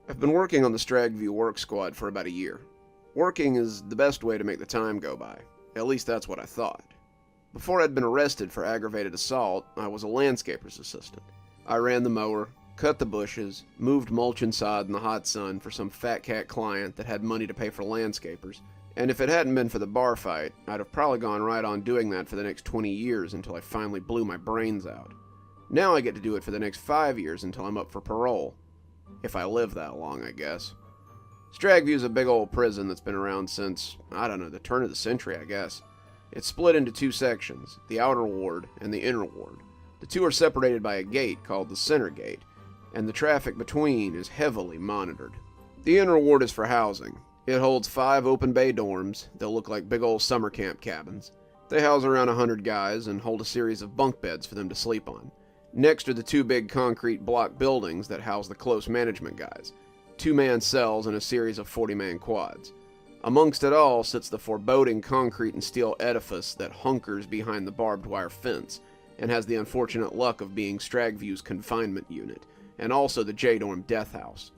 I've been working on the Stragview work squad for about a year. Working is the best way to make the time go by. At least that's what I thought. Before I'd been arrested for aggravated assault, I was a landscaper's assistant. I ran the mower, cut the bushes, moved mulch and sod in the hot sun for some fat cat client that had money to pay for landscapers, and if it hadn't been for the bar fight, I'd have probably gone right on doing that for the next 20 years until I finally blew my brains out. Now I get to do it for the next 5 years until I'm up for parole. If I live that long, I guess. Stragview's a big old prison that's been around since, I don't know, the turn of the century, I guess. It's split into two sections, the outer ward and the inner ward. The two are separated by a gate called the center gate, and the traffic between is heavily monitored. The inner ward is for housing. It holds 5 open bay dorms that look like big old summer camp cabins. They house around 100 guys and hold a series of bunk beds for them to sleep on. Next are the 2 big concrete block buildings that house the close management guys, 2-man cells and a series of 40-man quads. Amongst it all sits the foreboding concrete and steel edifice that hunkers behind the barbed wire fence and has the unfortunate luck of being Stragview's confinement unit, and also the J-Dorm death house.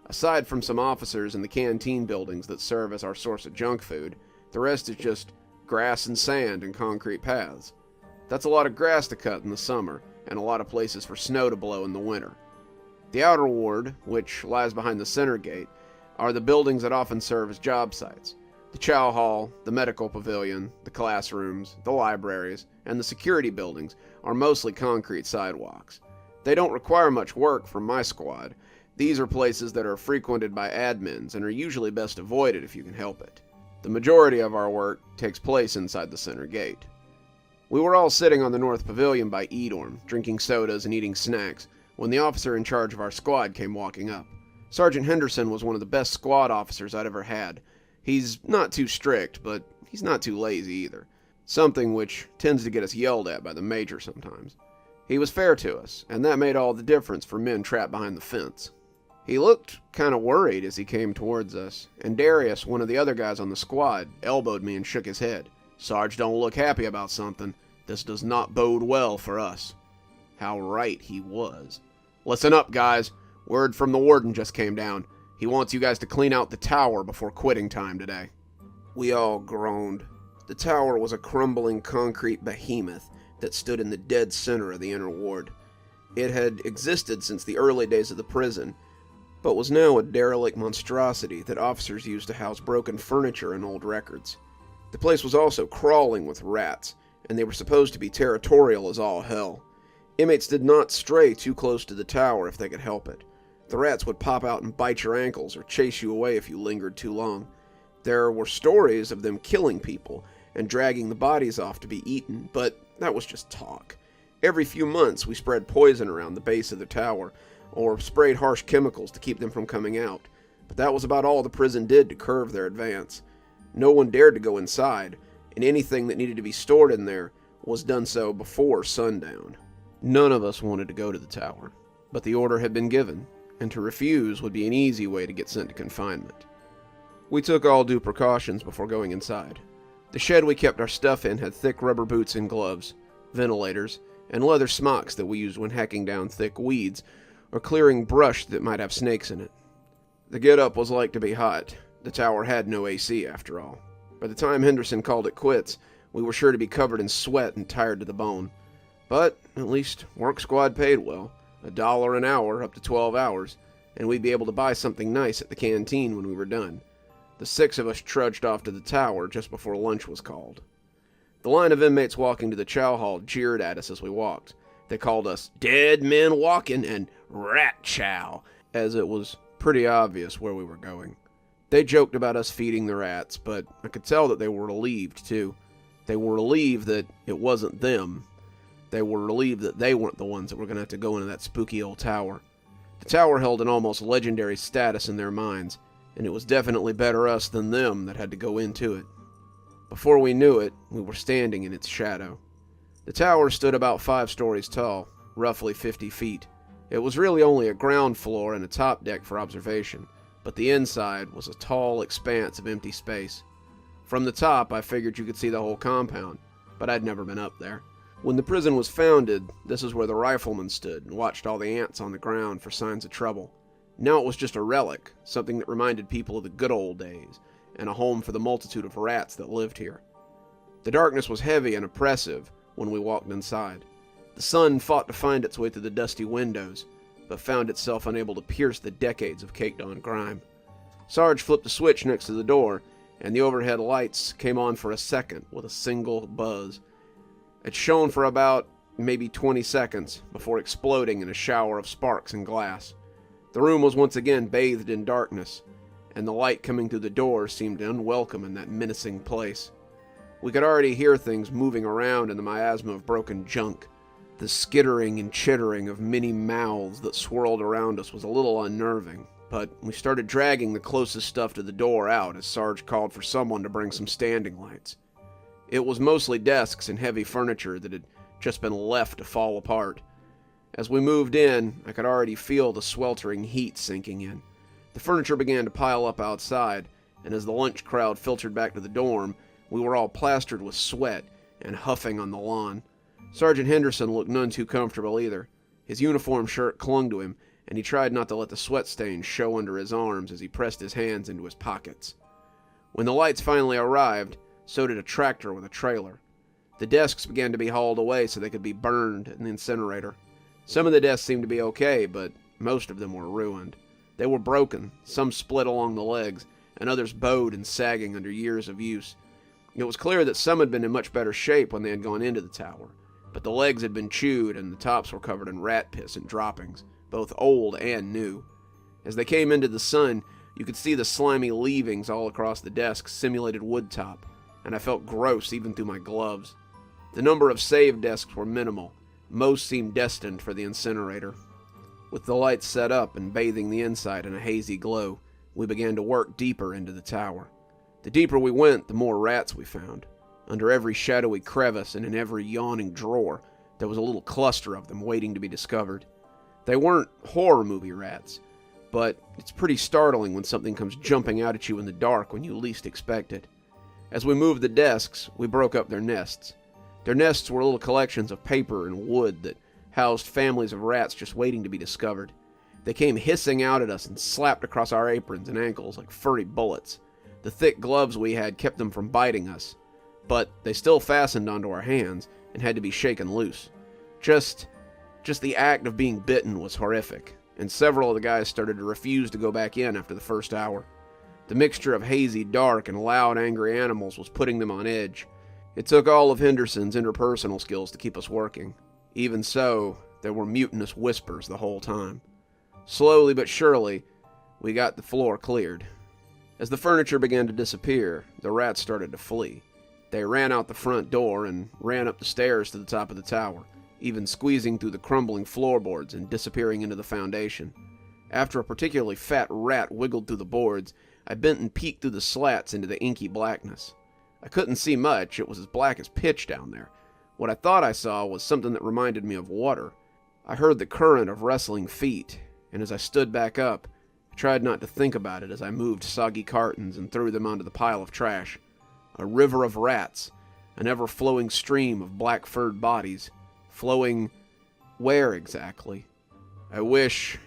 Aside from some officers and the canteen buildings that serve as our source of junk food, the rest is just grass and sand and concrete paths. That's a lot of grass to cut in the summer, and a lot of places for snow to blow in the winter. The outer ward, which lies behind the center gate, are the buildings that often serve as job sites. The chow hall, the medical pavilion, the classrooms, the libraries, and the security buildings are mostly concrete sidewalks. They don't require much work from my squad. These are places that are frequented by admins and are usually best avoided if you can help it. The majority of our work takes place inside the center gate. We were all sitting on the north pavilion by E-Dorm, drinking sodas and eating snacks, when the officer in charge of our squad came walking up. Sergeant Henderson was one of the best squad officers I'd ever had. He's not too strict, but he's not too lazy either. Something which tends to get us yelled at by the major sometimes. He was fair to us, and that made all the difference for men trapped behind the fence. He looked kind of worried as he came towards us, and Darius, one of the other guys on the squad, elbowed me and shook his head. "Sarge don't look happy about something. This does not bode well for us." How right he was. "Listen up, guys. Word from the warden just came down. He wants you guys to clean out the tower before quitting time today." We all groaned. The tower was a crumbling concrete behemoth that stood in the dead center of the inner ward. It had existed since the early days of the prison, but was now a derelict monstrosity that officers used to house broken furniture and old records. The place was also crawling with rats, and they were supposed to be territorial as all hell. Inmates did not stray too close to the tower if they could help it. The rats would pop out and bite your ankles or chase you away if you lingered too long. There were stories of them killing people and dragging the bodies off to be eaten, but that was just talk. Every few months we spread poison around the base of the tower, or sprayed harsh chemicals to keep them from coming out, but that was about all the prison did to curb their advance. No one dared to go inside, and anything that needed to be stored in there was done so before sundown. None of us wanted to go to the tower, but the order had been given, and to refuse would be an easy way to get sent to confinement. We took all due precautions before going inside. The shed we kept our stuff in had thick rubber boots and gloves, ventilators, and leather smocks that we used when hacking down thick weeds or clearing brush that might have snakes in it. The get-up was like to be hot. The tower had no AC after all. By the time Henderson called it quits, we were sure to be covered in sweat and tired to the bone. But at least work squad paid well, $1 an hour up to 12 hours, and we'd be able to buy something nice at the canteen when we were done. The 6 of us trudged off to the tower just before lunch was called. The line of inmates walking to the chow hall jeered at us as we walked. They called us dead men walking and rat chow, as it was pretty obvious where we were going. They joked about us feeding the rats, but I could tell that they were relieved too. They were relieved that it wasn't them. They were relieved that they weren't the ones that were going to have to go into that spooky old tower. The tower held an almost legendary status in their minds, and it was definitely better us than them that had to go into it. Before we knew it, we were standing in its shadow. The tower stood about 5 stories tall, roughly 50 feet. It was really only a ground floor and a top deck for observation, but the inside was a tall expanse of empty space. From the top, I figured you could see the whole compound, but I'd never been up there. When the prison was founded, this is where the riflemen stood and watched all the ants on the ground for signs of trouble. Now it was just a relic, something that reminded people of the good old days, and a home for the multitude of rats that lived here. The darkness was heavy and oppressive when we walked inside. The sun fought to find its way through the dusty windows, but found itself unable to pierce the decades of caked-on grime. Sarge flipped a switch next to the door, and the overhead lights came on for a second with a single buzz. It shone for about maybe 20 seconds before exploding in a shower of sparks and glass. The room was once again bathed in darkness, and the light coming through the door seemed unwelcome in that menacing place. We could already hear things moving around in the miasma of broken junk. The skittering and chittering of many mouths that swirled around us was a little unnerving, but we started dragging the closest stuff to the door out as Sarge called for someone to bring some standing lights. It was mostly desks and heavy furniture that had just been left to fall apart. As we moved in, I could already feel the sweltering heat sinking in. The furniture began to pile up outside, and as the lunch crowd filtered back to the dorm, we were all plastered with sweat and huffing on the lawn. Sergeant Henderson looked none too comfortable either. His uniform shirt clung to him, and he tried not to let the sweat stains show under his arms as he pressed his hands into his pockets. When the lights finally arrived, so did a tractor with a trailer. The desks began to be hauled away so they could be burned in the incinerator. Some of the desks seemed to be okay, but most of them were ruined. They were broken, some split along the legs, and others bowed and sagging under years of use. It was clear that some had been in much better shape when they had gone into the tower, but the legs had been chewed and the tops were covered in rat piss and droppings, both old and new. As they came into the sun, you could see the slimy leavings all across the desk simulated wood top, and I felt gross even through my gloves. The number of save desks were minimal. Most seemed destined for the incinerator. With the lights set up and bathing the inside in a hazy glow, we began to work deeper into the tower. The deeper we went, the more rats we found. Under every shadowy crevice and in every yawning drawer, there was a little cluster of them waiting to be discovered. They weren't horror movie rats, but it's pretty startling when something comes jumping out at you in the dark when you least expect it. As we moved the desks, we broke up their nests. Their nests were little collections of paper and wood that housed families of rats just waiting to be discovered. They came hissing out at us and slapped across our aprons and ankles like furry bullets. The thick gloves we had kept them from biting us, but they still fastened onto our hands and had to be shaken loose. Just the act of being bitten was horrific, and several of the guys started to refuse to go back in after the first hour. The mixture of hazy dark and loud angry animals was putting them on edge. It took all of Henderson's interpersonal skills to keep us working. Even so, there were mutinous whispers the whole time. Slowly but surely, we got the floor cleared. As the furniture began to disappear, the rats started to flee. They ran out the front door and ran up the stairs to the top of the tower, even squeezing through the crumbling floorboards and disappearing into the foundation. After a particularly fat rat wiggled through the boards, I bent and peeked through the slats into the inky blackness. I couldn't see much. It was as black as pitch down there. What I thought I saw was something that reminded me of water. I heard the current of wrestling feet, and as I stood back up, I tried not to think about it as I moved soggy cartons and threw them onto the pile of trash. A river of rats, an ever-flowing stream of black-furred bodies, flowing where exactly? I wish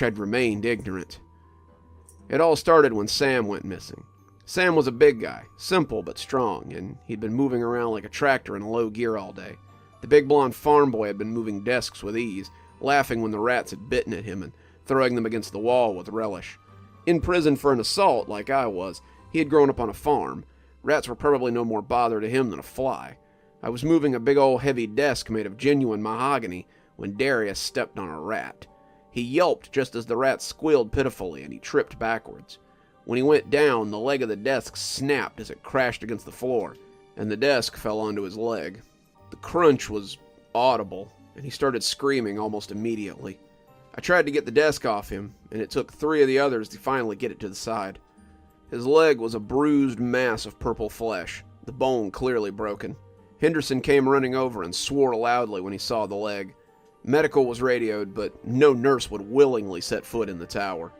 I'd remained ignorant. It all started when Sam went missing. Sam was a big guy, simple but strong, and he'd been moving around like a tractor in low gear all day. The big blonde farm boy had been moving desks with ease, laughing when the rats had bitten at him and throwing them against the wall with relish. In prison for an assault, like I was, he had grown up on a farm. Rats were probably no more bother to him than a fly. I was moving a big old heavy desk made of genuine mahogany when Darius stepped on a rat. He yelped just as the rat squealed pitifully, and he tripped backwards. When he went down, the leg of the desk snapped as it crashed against the floor, and the desk fell onto his leg. The crunch was audible, and he started screaming almost immediately. I tried to get the desk off him, and it took 3 of the others to finally get it to the side. His leg was a bruised mass of purple flesh, the bone clearly broken. Henderson came running over and swore loudly when he saw the leg. Medical was radioed, but no nurse would willingly set foot in the tower.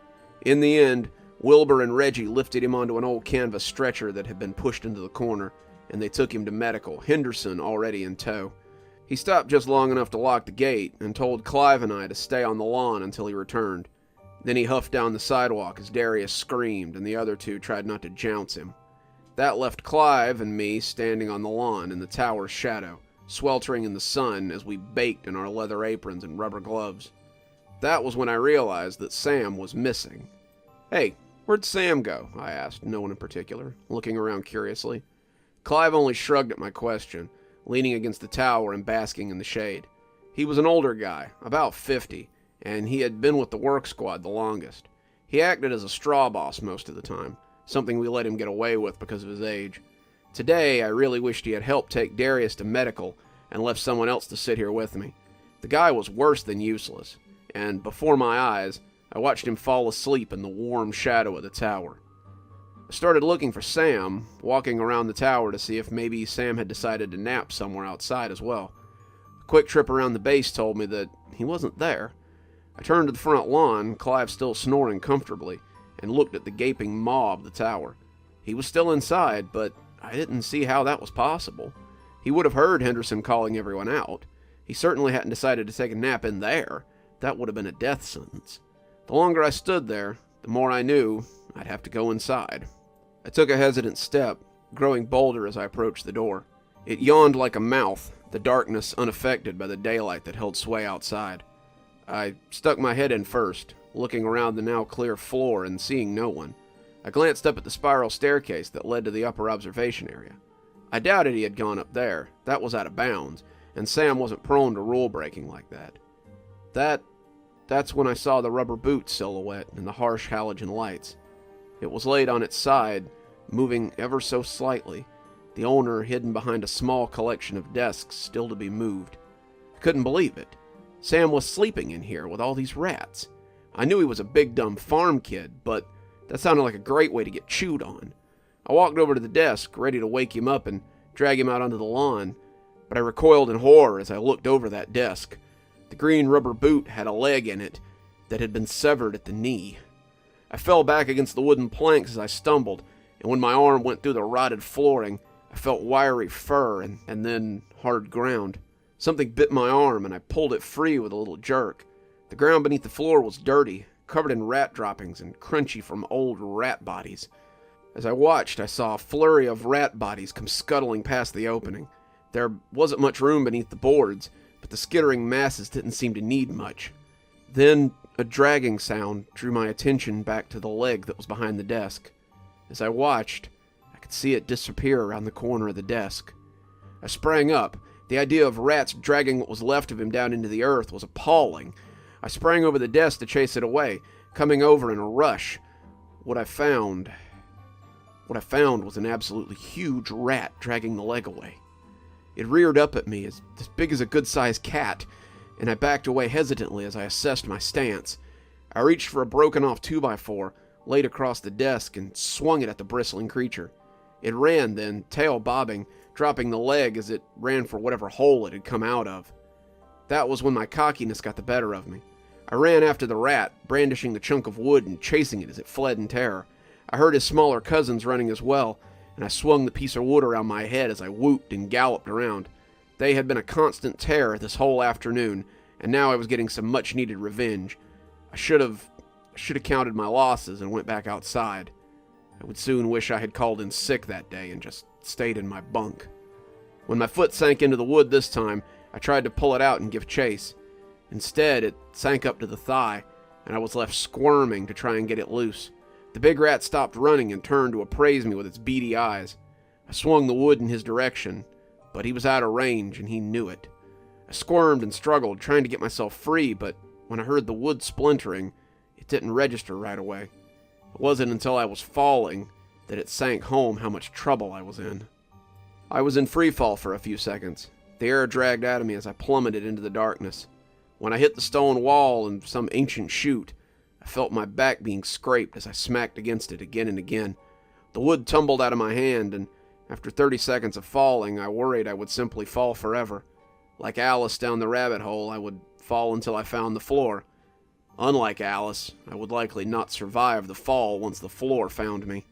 In the end, Wilbur and Reggie lifted him onto an old canvas stretcher that had been pushed into the corner, and they took him to medical, Henderson already in tow. He stopped just long enough to lock the gate and told Clive and I to stay on the lawn until he returned. Then he huffed down the sidewalk as Darius screamed and the other two tried not to jounce him. That left Clive and me standing on the lawn in the tower's shadow, sweltering in the sun as we baked in our leather aprons and rubber gloves. That was when I realized that Sam was missing. "Hey, where'd Sam go?" I asked, no one in particular, looking around curiously. Clive only shrugged at my question, leaning against the tower and basking in the shade. He was an older guy, about 50, and he had been with the work squad the longest. He acted as a straw boss most of the time, something we let him get away with because of his age. Today, I really wished he had helped take Darius to medical and left someone else to sit here with me. The guy was worse than useless, and before my eyes, I watched him fall asleep in the warm shadow of the tower. I started looking for Sam, walking around the tower to see if maybe Sam had decided to nap somewhere outside as well. A quick trip around the base told me that he wasn't there. I turned to the front lawn, Clive still snoring comfortably, and looked at the gaping maw of the tower. He was still inside, but I didn't see how that was possible. He would have heard Henderson calling everyone out. He certainly hadn't decided to take a nap in there. That would have been a death sentence. The longer I stood there, the more I knew I'd have to go inside. I took a hesitant step, growing bolder as I approached the door. It yawned like a mouth, the darkness unaffected by the daylight that held sway outside. I stuck my head in first, looking around the now clear floor and seeing no one. I glanced up at the spiral staircase that led to the upper observation area. I doubted he had gone up there. That was out of bounds, and Sam wasn't prone to rule breaking like that. That's when I saw the rubber boot silhouette in the harsh halogen lights. It was laid on its side, moving ever so slightly, the owner hidden behind a small collection of desks still to be moved. I couldn't believe it. Sam was sleeping in here with all these rats. I knew he was a big dumb farm kid, but that sounded like a great way to get chewed on. I walked over to the desk, ready to wake him up and drag him out onto the lawn, but I recoiled in horror as I looked over that desk. The green rubber boot had a leg in it that had been severed at the knee. I fell back against the wooden planks as I stumbled, and when my arm went through the rotted flooring, I felt wiry fur and then hard ground. Something bit my arm, and I pulled it free with a little jerk. The ground beneath the floor was dirty, covered in rat droppings and crunchy from old rat bodies. As I watched, I saw a flurry of rat bodies come scuttling past the opening. There wasn't much room beneath the boards, but the skittering masses didn't seem to need much. Then a dragging sound drew my attention back to the leg that was behind the desk. As I watched, I could see it disappear around the corner of the desk. I sprang up. The idea of rats dragging what was left of him down into the earth was appalling. I sprang over the desk to chase it away, coming over in a rush. What I found was an absolutely huge rat dragging the leg away. It reared up at me as big as a good-sized cat, and I backed away hesitantly as I assessed my stance. I reached for a broken-off 2x4, laid across the desk, and swung it at the bristling creature. It ran then, tail bobbing, dropping the leg as it ran for whatever hole it had come out of. That was when my cockiness got the better of me. I ran after the rat, brandishing the chunk of wood and chasing it as it fled in terror. I heard his smaller cousins running as well, and I swung the piece of wood around my head as I whooped and galloped around. They had been a constant terror this whole afternoon, and now I was getting some much-needed revenge. I should have counted my losses and went back outside. I would soon wish I had called in sick that day and just stayed in my bunk. When my foot sank into the wood this time, I tried to pull it out and give chase. Instead, it sank up to the thigh, and I was left squirming to try and get it loose. The big rat stopped running and turned to appraise me with its beady eyes. I swung the wood in his direction, but he was out of range, and he knew it. I squirmed and struggled, trying to get myself free, but when I heard the wood splintering, it didn't register right away. It wasn't until I was falling that it sank home how much trouble I was in. I was in free fall for a few seconds. The air dragged out of me as I plummeted into the darkness. When I hit the stone wall and some ancient chute, I felt my back being scraped as I smacked against it again and again. The wood tumbled out of my hand, and after 30 seconds of falling, I worried I would simply fall forever. Like Alice down the rabbit hole, I would fall until I found the floor. Unlike Alice, I would likely not survive the fall once the floor found me.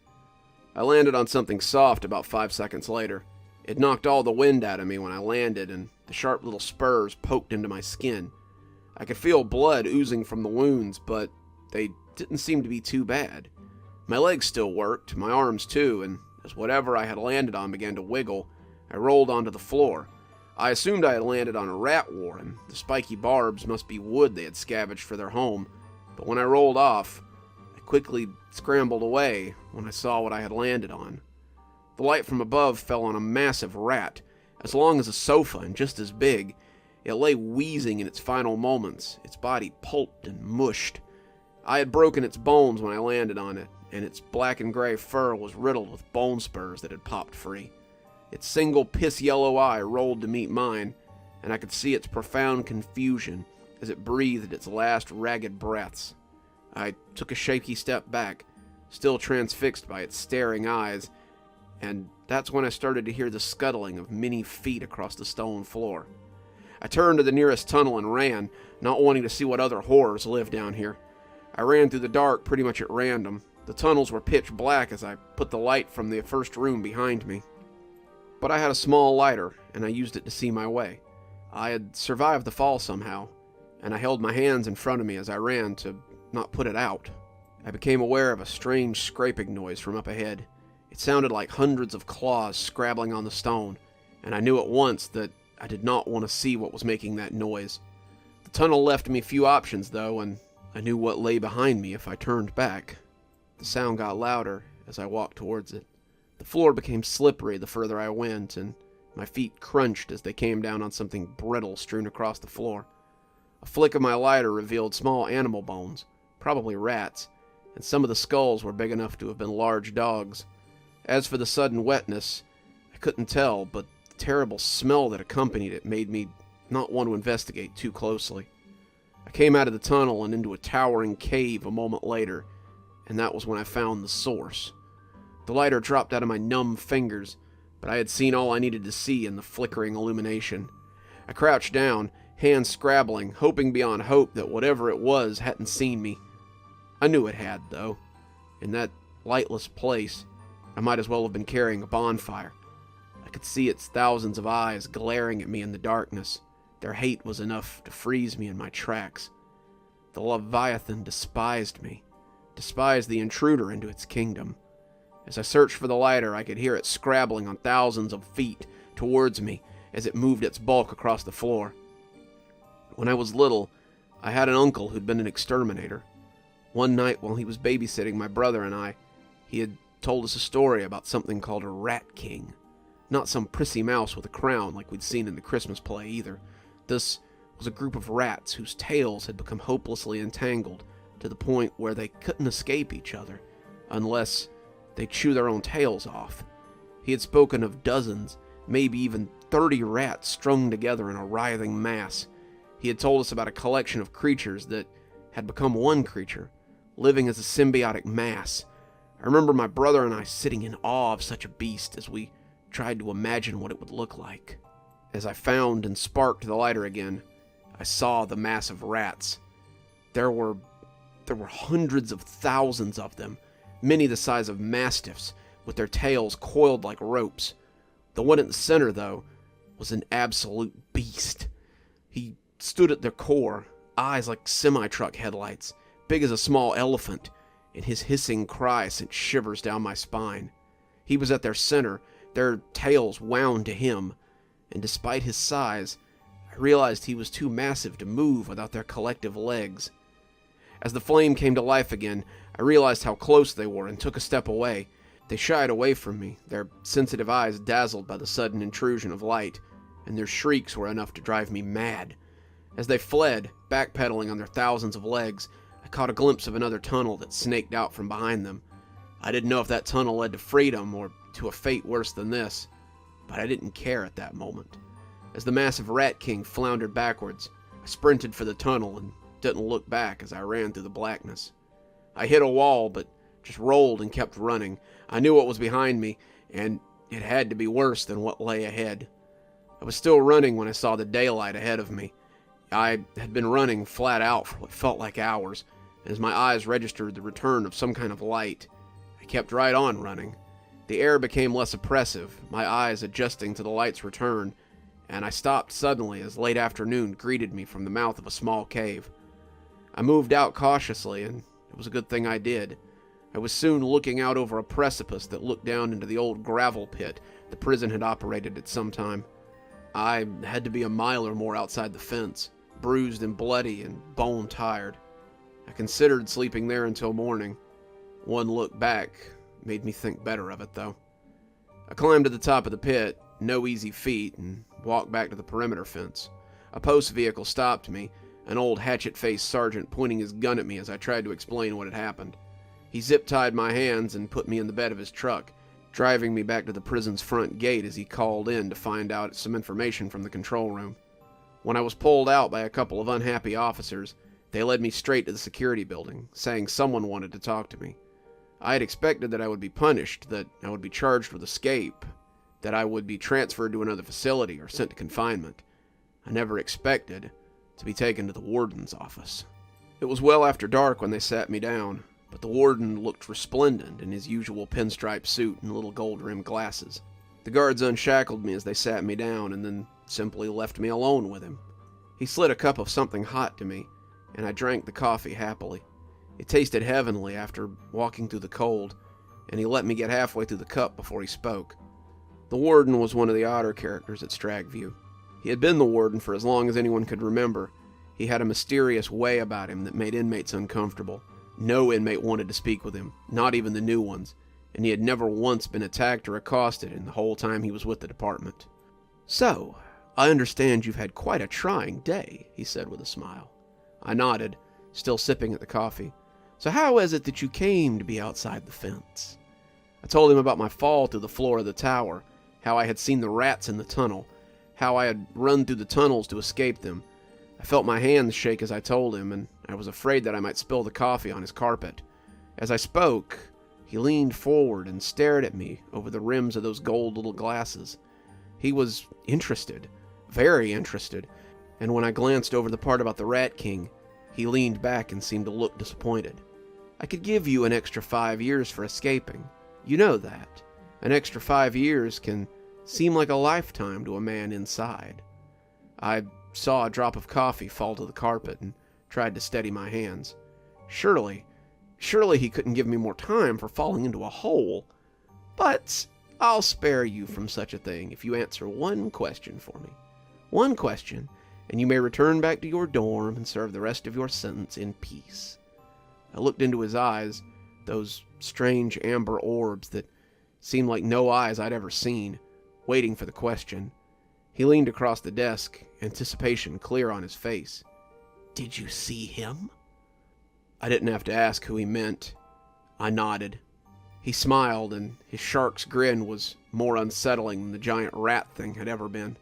I landed on something soft about 5 seconds later. It knocked all the wind out of me when I landed, and the sharp little spurs poked into my skin. I could feel blood oozing from the wounds, but they didn't seem to be too bad. My legs still worked, my arms too, and as whatever I had landed on began to wiggle, I rolled onto the floor. I assumed I had landed on a rat warren. The spiky barbs must be wood they had scavenged for their home, but when I rolled off, I quickly scrambled away when I saw what I had landed on. The light from above fell on a massive rat, as long as a sofa and just as big. It lay wheezing in its final moments, its body pulped and mushed. I had broken its bones when I landed on it, and its black and gray fur was riddled with bone spurs that had popped free. Its single piss-yellow eye rolled to meet mine, and I could see its profound confusion as it breathed its last ragged breaths. I took a shaky step back, still transfixed by its staring eyes, and that's when I started to hear the scuttling of many feet across the stone floor. I turned to the nearest tunnel and ran, not wanting to see what other horrors lived down here. I ran through the dark pretty much at random. The tunnels were pitch black as I put the light from the first room behind me. But I had a small lighter, and I used it to see my way. I had survived the fall somehow, and I held my hands in front of me as I ran to not put it out. I became aware of a strange scraping noise from up ahead. It sounded like hundreds of claws scrabbling on the stone, and I knew at once that I did not want to see what was making that noise. The tunnel left me few options, though, and I knew what lay behind me if I turned back. The sound got louder as I walked towards it. The floor became slippery the further I went, and my feet crunched as they came down on something brittle strewn across the floor. A flick of my lighter revealed small animal bones, probably rats, and some of the skulls were big enough to have been large dogs. As for the sudden wetness, I couldn't tell, but the terrible smell that accompanied it made me not want to investigate too closely. I came out of the tunnel and into a towering cave a moment later, and that was when I found the source. The lighter dropped out of my numb fingers, but I had seen all I needed to see in the flickering illumination. I crouched down, hands scrabbling, hoping beyond hope that whatever it was hadn't seen me. I knew it had, though. In that lightless place, I might as well have been carrying a bonfire. I could see its thousands of eyes glaring at me in the darkness. Their hate was enough to freeze me in my tracks. The Leviathan despised me, despised the intruder into its kingdom. As I searched for the lighter, I could hear it scrabbling on thousands of feet towards me as it moved its bulk across the floor. When I was little, I had an uncle who'd been an exterminator. One night while he was babysitting my brother and I, he had told us a story about something called a rat king. Not some prissy mouse with a crown like we'd seen in the Christmas play either. This was a group of rats whose tails had become hopelessly entangled to the point where they couldn't escape each other unless they chew their own tails off. He had spoken of dozens, maybe even 30 rats strung together in a writhing mass. He had told us about a collection of creatures that had become one creature, living as a symbiotic mass. I remember my brother and I sitting in awe of such a beast as we tried to imagine what it would look like. As I found and sparked the lighter again, I saw the mass of rats. There were hundreds of thousands of them, many the size of mastiffs, with their tails coiled like ropes. The one at the center, though, was an absolute beast. He stood at their core, eyes like semi-truck headlights, big as a small elephant, and his hissing cry sent shivers down my spine. He was at their center, their tails wound to him, and despite his size, I realized he was too massive to move without their collective legs. As the flame came to life again, I realized how close they were and took a step away. They shied away from me, their sensitive eyes dazzled by the sudden intrusion of light, and their shrieks were enough to drive me mad. As they fled, backpedaling on their thousands of legs, I caught a glimpse of another tunnel that snaked out from behind them. I didn't know if that tunnel led to freedom or to a fate worse than this, but I didn't care at that moment. As the massive Rat King floundered backwards, I sprinted for the tunnel and didn't look back as I ran through the blackness. I hit a wall, but just rolled and kept running. I knew what was behind me, and it had to be worse than what lay ahead. I was still running when I saw the daylight ahead of me. I had been running flat out for what felt like hours, and as my eyes registered the return of some kind of light, I kept right on running. The air became less oppressive, my eyes adjusting to the light's return, and I stopped suddenly as late afternoon greeted me from the mouth of a small cave. I moved out cautiously, and it was a good thing I did. I was soon looking out over a precipice that looked down into the old gravel pit the prison had operated at some time. I had to be a mile or more outside the fence, bruised and bloody and bone-tired. I considered sleeping there until morning. One look back made me think better of it, though. I climbed to the top of the pit, no easy feat, and walked back to the perimeter fence. A post vehicle stopped me, an old hatchet-faced sergeant pointing his gun at me as I tried to explain what had happened. He zip-tied my hands and put me in the bed of his truck, driving me back to the prison's front gate as he called in to find out some information from the control room. When I was pulled out by a couple of unhappy officers, they led me straight to the security building, saying someone wanted to talk to me. I had expected that I would be punished, that I would be charged with escape, that I would be transferred to another facility or sent to confinement. I never expected to be taken to the warden's office. It was well after dark when they sat me down, but the warden looked resplendent in his usual pinstripe suit and little gold-rimmed glasses. The guards unshackled me as they sat me down and then simply left me alone with him. He slid a cup of something hot to me, and I drank the coffee happily. It tasted heavenly after walking through the cold, and he let me get halfway through the cup before he spoke. The warden was one of the odder characters at Stragview. He had been the warden for as long as anyone could remember. He had a mysterious way about him that made inmates uncomfortable. No inmate wanted to speak with him, not even the new ones, and he had never once been attacked or accosted in the whole time he was with the department. "So, I understand you've had quite a trying day," he said with a smile. I nodded, still sipping at the coffee. "So how is it that you came to be outside the fence?" I told him about my fall through the floor of the tower, how I had seen the rats in the tunnel, how I had run through the tunnels to escape them. I felt my hands shake as I told him, and I was afraid that I might spill the coffee on his carpet. As I spoke, he leaned forward and stared at me over the rims of those gold little glasses. He was interested, very interested, and when I glanced over the part about the Rat King, he leaned back and seemed to look disappointed. "I could give you an extra 5 years for escaping. You know that. An extra 5 years can seem like a lifetime to a man inside." I saw a drop of coffee fall to the carpet and tried to steady my hands. Surely he couldn't give me more time for falling into a hole. "But I'll spare you from such a thing if you answer one question for me. One question, and you may return back to your dorm and serve the rest of your sentence in peace." I looked into his eyes, those strange amber orbs that seemed like no eyes I'd ever seen, waiting for the question. He leaned across the desk, anticipation clear on his face. "Did you see him?" I didn't have to ask who he meant. I nodded. He smiled, and his shark's grin was more unsettling than the giant rat thing had ever been.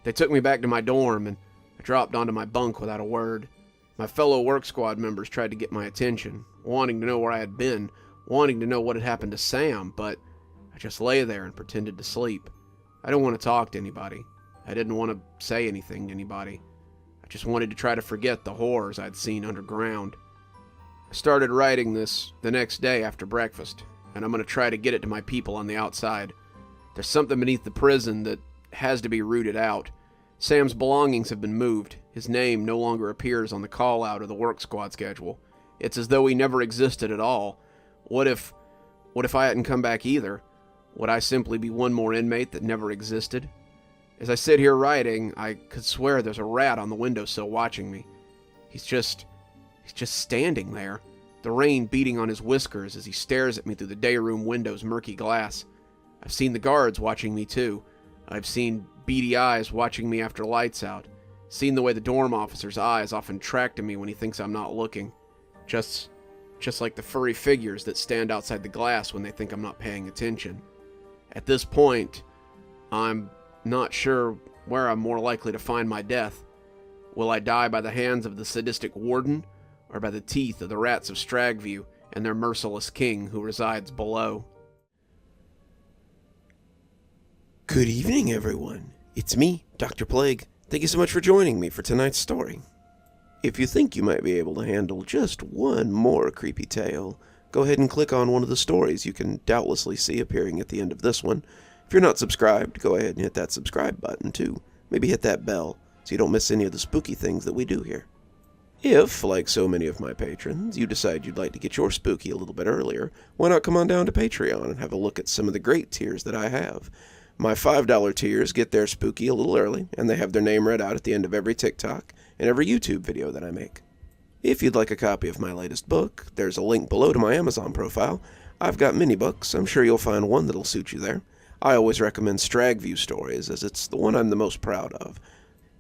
They took me back to my dorm, and I dropped onto my bunk without a word. My fellow work squad members tried to get my attention, wanting to know where I had been, wanting to know what had happened to Sam, but I just lay there and pretended to sleep. I didn't want to talk to anybody. I didn't want to say anything to anybody. I just wanted to try to forget the horrors I'd seen underground. I started writing this the next day after breakfast, and I'm going to try to get it to my people on the outside. There's something beneath the prison that has to be rooted out. Sam's belongings have been moved. His name no longer appears on the call-out or the work squad schedule. It's as though he never existed at all. What if I hadn't come back either? Would I simply be one more inmate that never existed? As I sit here writing, I could swear there's a rat on the windowsill watching me. He's just standing there, the rain beating on his whiskers as he stares at me through the day room window's murky glass. I've seen the guards watching me too. I've seen beady eyes watching me after lights out. Seen the way the dorm officer's eyes often track to me when he thinks I'm not looking. Just like the furry figures that stand outside the glass when they think I'm not paying attention. At this point, I'm not sure where I'm more likely to find my death. Will I die by the hands of the sadistic warden, or by the teeth of the rats of Stragview and their merciless king who resides below? Good evening, everyone. It's me, Dr. Plague. Thank you so much for joining me for tonight's story. If you think you might be able to handle just one more creepy tale, go ahead and click on one of the stories you can doubtlessly see appearing at the end of this one. If you're not subscribed, go ahead and hit that subscribe button too. Maybe hit that bell so you don't miss any of the spooky things that we do here. If, like so many of my patrons, you decide you'd like to get your spooky a little bit earlier, why not come on down to Patreon and have a look at some of the great tiers that I have. My $5 tiers get their spooky a little early, and they have their name read out at the end of every TikTok and every YouTube video that I make. If you'd like a copy of my latest book, there's a link below to my Amazon profile. I've got many books. I'm sure you'll find one that'll suit you there. I always recommend Stragview stories, as it's the one I'm the most proud of.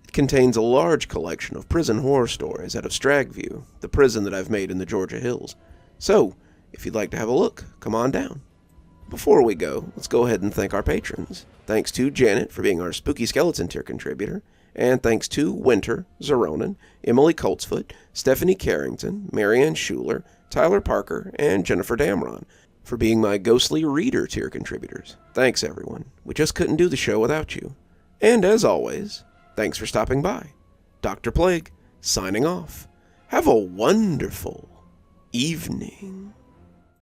It contains a large collection of prison horror stories out of Stragview, the prison that I've made in the Georgia hills. So, if you'd like to have a look, come on down. Before we go, let's go ahead and thank our patrons. Thanks to Janet for being our Spooky Skeleton tier contributor, and thanks to Winter, Xaronan, Emily Coltsfoot, Stephanie Carrington, Marianne Schuler, Tyler Parker, and Jennifer Damron for being my Ghostly Reader tier contributors. Thanks, everyone. We just couldn't do the show without you. And as always, thanks for stopping by. Dr. Plague, signing off. Have a wonderful evening.